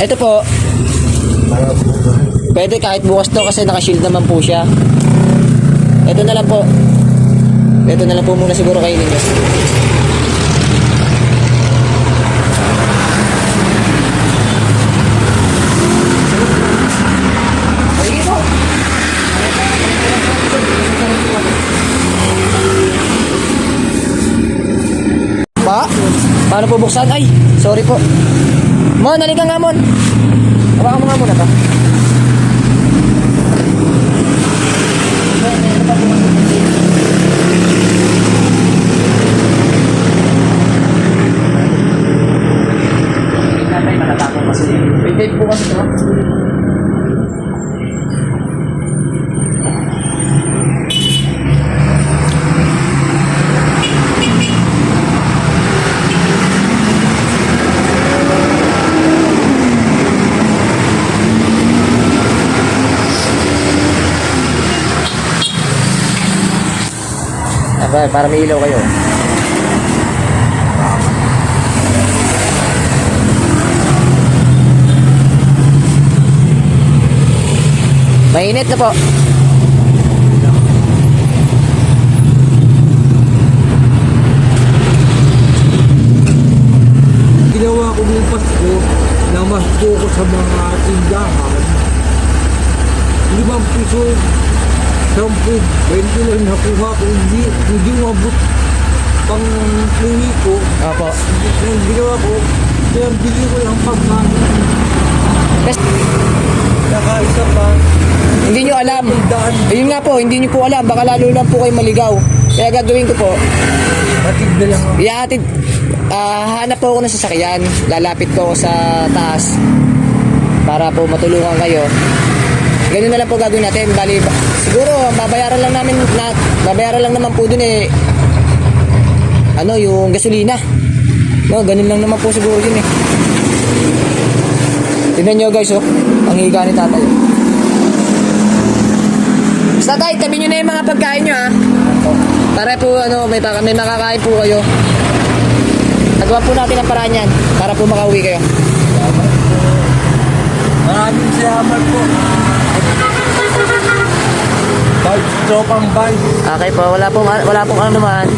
Ito po, pwede kahit bukas to kasi naka-shield naman po siya. Ito na lang po. Ito na lang po muna siguro kainin nyo. Sige po. Pa? Paano po buksan? Ay, sorry po. Mon, halika nga, Mon. Hawakan mo nga muna to. Tatay, nakatakot kasi. May tape po kasi ito. Para may ilaw kayo. Mainit na po. Ginawa ko ng Pasko na mas ko sa mga tindahan. 5 piso, 10, 20 lang nakuha ko. Hindi mabot pang uwi ko. Opo. Yung ginawa ko, kaya bili ko lang pagkain. Saka isa pa, Hindi nyo alam. Ayun nga po, hindi nyo po alam. Baka lalo lang po kayo maligaw. Kaya gagawin ko po, hatid na lang ako. ihahatid, hanap po ako ng sasakyan. Lalapit po ako sa taas para po matulungan kayo. Ganun na lang po gagawin natin. Bali, siguro babayaran lang naman po dun yung gasolina. No, ganun lang naman po siguro yun eh. Tignan nyo guys, ang higa ni tatay. Basta tayo, tabi nyo na yung mga pagkain nyo, ha. Para po, may makakain po kayo. Nagawa po natin ang paraan yan para po makauwi kayo. Maraming salamat po. Tropang bike. Okay po, wala pong ano naman.